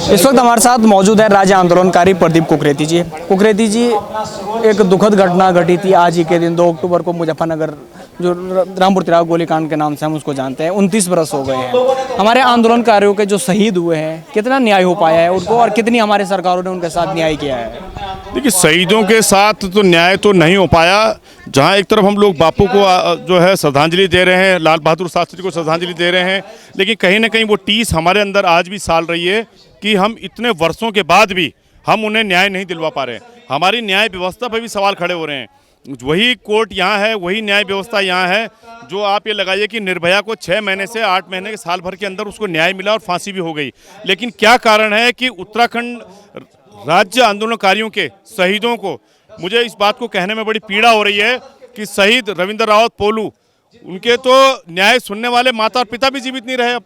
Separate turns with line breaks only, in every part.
इस वक्त हमारे साथ मौजूद है राज्य आंदोलनकारी प्रदीप कुकरेती जी। कुकरेती जी, एक दुखद घटना घटी थी आज ही के दिन 2 अक्टूबर को मुजफ्फरनगर, जो रामपुर तिराव गोलीकांड के नाम से हम उसको जानते हैं। 29 बरस हो गए हैं। हमारे आंदोलनकारियों के जो शहीद हुए हैं, कितना न्याय हो पाया है उनको, और कितनी हमारे सरकारों ने उनके साथ न्याय किया है?
देखिए, शहीदों के साथ तो न्याय तो नहीं हो पाया। जहां एक तरफ हम लोग बापू को जो है श्रद्धांजलि दे रहे हैं, लाल बहादुर शास्त्री को श्रद्धांजलि दे रहे हैं, लेकिन कहीं ना कहीं वो टीस हमारे अंदर आज भी साल रही है कि हम इतने वर्षों के बाद भी हम उन्हें न्याय नहीं दिलवा पा रहे हैं। हमारी न्याय व्यवस्था पर भी सवाल खड़े हो रहे हैं। वही कोर्ट यहाँ है, वही न्याय व्यवस्था यहाँ है, जो आप ये लगाइए कि निर्भया को 6 महीने से 8 महीने के साल भर के अंदर उसको न्याय मिला और फांसी भी हो गई। लेकिन क्या कारण है कि उत्तराखंड राज्य आंदोलनकारियों के शहीदों को, मुझे इस बात को कहने में बड़ी पीड़ा हो रही है कि शहीद रविंद्र रावत पोलू, उनके तो न्याय सुनने वाले माता और पिता भी जीवित नहीं रहे, अब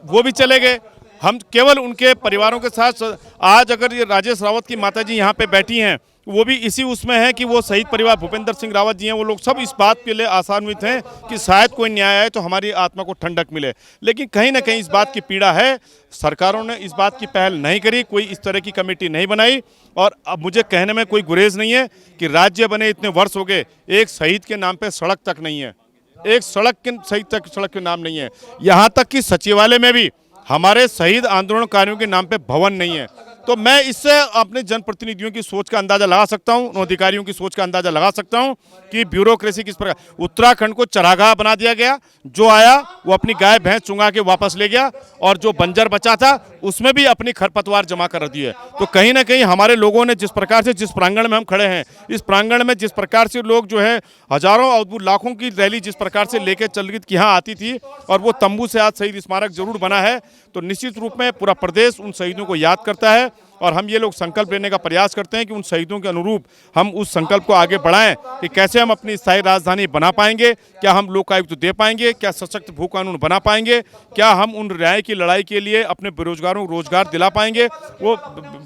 वो भी चले गए। हम केवल उनके परिवारों के साथ, आज अगर ये राजेश रावत की माताजी यहाँ पे बैठी हैं, वो भी इसी उसमें है कि वो शहीद परिवार भूपेंद्र सिंह रावत जी हैं, वो लोग सब इस बात के लिए आशान्वित हैं कि शायद कोई न्याय आए तो हमारी आत्मा को ठंडक मिले। लेकिन कहीं ना कहीं इस बात की पीड़ा है, सरकारों ने इस बात की पहल नहीं करी, कोई इस तरह की कमेटी नहीं बनाई। और अब मुझे कहने में कोई गुरेज नहीं है कि राज्य बने इतने वर्ष हो गए, एक शहीद के नाम पर सड़क तक नहीं है, एक सड़क के शहीद तक सड़क के नाम नहीं है। यहाँ तक कि सचिवालय में भी हमारे शहीद आंदोलनकारियों के नाम पे भवन नहीं है। तो मैं इससे अपने जनप्रतिनिधियों की सोच का अंदाजा लगा सकता हूं, अधिकारियों की सोच का अंदाजा लगा सकता हूं कि ब्यूरोक्रेसी किस प्रकार। उत्तराखंड को चरागाह बना दिया गया, जो आया वो अपनी गाय भैंस चुंगा के वापस ले गया, और जो बंजर बचा था उसमें भी अपनी खरपतवार जमा कर दी है। तो कहीं ना कहीं हमारे लोगों ने जिस प्रकार से, जिस प्रांगण में हम खड़े हैं, इस प्रांगण में जिस प्रकार से लोग जो है हजारों और लाखों की रैली जिस प्रकार से लेके चल रही यहाँ आती थी, और वो तंबू से आज शहीद स्मारक जरूर बना है, तो निश्चित रूप में पूरा प्रदेश उन शहीदों को याद करता है। और हम ये लोग संकल्प लेने का प्रयास करते हैं कि उन शहीदों के अनुरूप हम उस संकल्प को आगे बढ़ाएं कि कैसे हम अपनी स्थायी राजधानी बना पाएंगे, क्या हम लोकायुक्त दे पाएंगे, क्या सशक्त भू कानून बना पाएंगे, क्या हम उन न्याय की लड़ाई के लिए अपने बेरोजगारों को रोजगार दिला पाएंगे, वो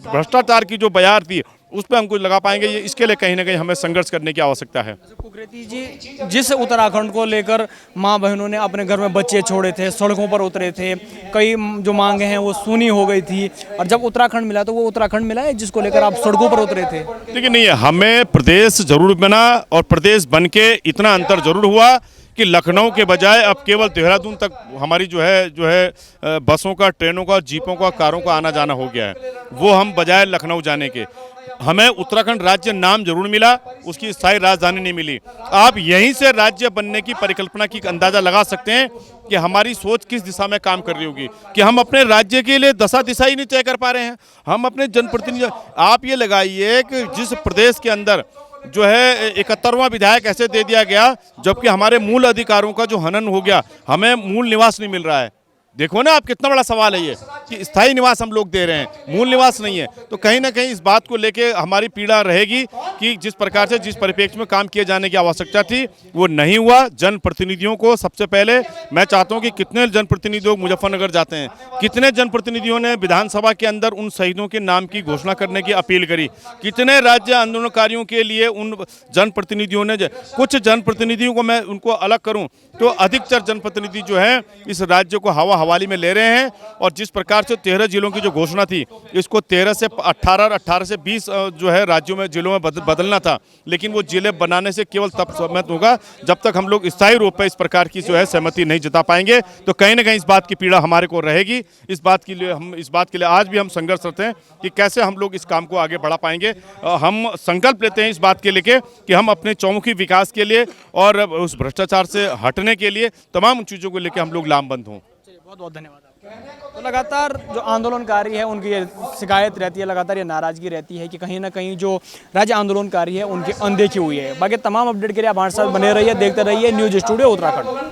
भ्रष्टाचार की जो बयार थी उस पर हम कुछ लगा पाएंगे। ये इसके लिए कहीं ना कहीं हमें संघर्ष करने की आवश्यकता है।
कुकरेती जी, जिस उत्तराखंड को लेकर माँ बहनों ने अपने घर में बच्चे छोड़े थे, सड़कों पर उतरे थे, कई जो मांगे हैं वो सुनी हो गई थी, और जब उत्तराखंड मिला तो वो उत्तराखंड मिला है जिसको लेकर आप सड़कों पर उतरे थे?
देखिए, नहीं है, हमें प्रदेश जरूर बना, और प्रदेश बन के इतना अंतर जरूर हुआ कि लखनऊ के बजाय अब केवल देहरादून तक हमारी जो है बसों का, ट्रेनों का, जीपों का, कारों का आना जाना हो गया है। वो हम बजाय लखनऊ जाने के, हमें उत्तराखंड राज्य नाम जरूर मिला, उसकी स्थायी राजधानी नहीं मिली। आप यहीं से राज्य बनने की परिकल्पना की अंदाजा लगा सकते हैं कि हमारी सोच किस दिशा में काम कर रही होगी, कि हम अपने राज्य के लिए दशा दिशा ही नहीं तय कर पा रहे हैं। हम अपने जनप्रतिनिधि, आप ये लगाइए कि जिस प्रदेश के अंदर जो है 71वां विधायक ऐसे दे दिया गया, जबकि हमारे मूल अधिकारों का जो हनन हो गया, हमें मूल निवास नहीं मिल रहा है। देखो ना आप, कितना बड़ा सवाल है ये कि स्थायी निवास हम लोग दे रहे हैं, मूल निवास नहीं है। तो कहीं ना कहीं इस बात को लेके हमारी पीड़ा रहेगी कि जिस प्रकार से, जिस परिप्रेक्ष्य में काम किए जाने की आवश्यकता थी वो नहीं हुआ। जनप्रतिनिधियों को सबसे पहले मैं चाहता हूं कि कितने जनप्रतिनिधि मुजफ्फरनगर जाते हैं, कितने जनप्रतिनिधियों ने विधानसभा के अंदर उन शहीदों के नाम की घोषणा करने की अपील करी, कितने राज्य आंदोलनकारियों के लिए उन जनप्रतिनिधियों ने, कुछ जनप्रतिनिधियों को मैं उनको अलग करूँ तो अधिकतर जनप्रतिनिधि जो है इस राज्य को हवाली में ले रहे हैं। और जिस प्रकार से 13 जिलों की जो घोषणा थी, इसको 13 से 18 और 18 से 20 जो है राज्यों में, जिलों में बदलना था। लेकिन वो जिले बनाने से केवल तब सहमत होगा जब तक हम लोग स्थायी रूप में इस प्रकार की जो है सहमति नहीं जता पाएंगे। तो कहीं ना कहीं इस बात की पीड़ा हमारे को रहेगी। इस बात के लिए आज भी हम संघर्ष करते हैं कि कैसे हम लोग इस काम को आगे बढ़ा पाएंगे। हम संकल्प लेते हैं इस बात के लेके कि हम अपने चौमुखी विकास के लिए और उस भ्रष्टाचार से हटने के लिए तमाम चीज़ों को लेकर हम लोग लामबंद हों।
बहुत बहुत धन्यवाद। तो लगातार जो आंदोलनकारी है उनकी ये शिकायत रहती है, लगातार ये नाराजगी रहती है कि कहीं ना कहीं जो राज्य आंदोलनकारी है उनकी अनदेखी हुई है। बाकी तमाम अपडेट के लिए आप हमारे साथ बने रहिए, देखते रहिए न्यूज़ स्टूडियो उत्तराखंड।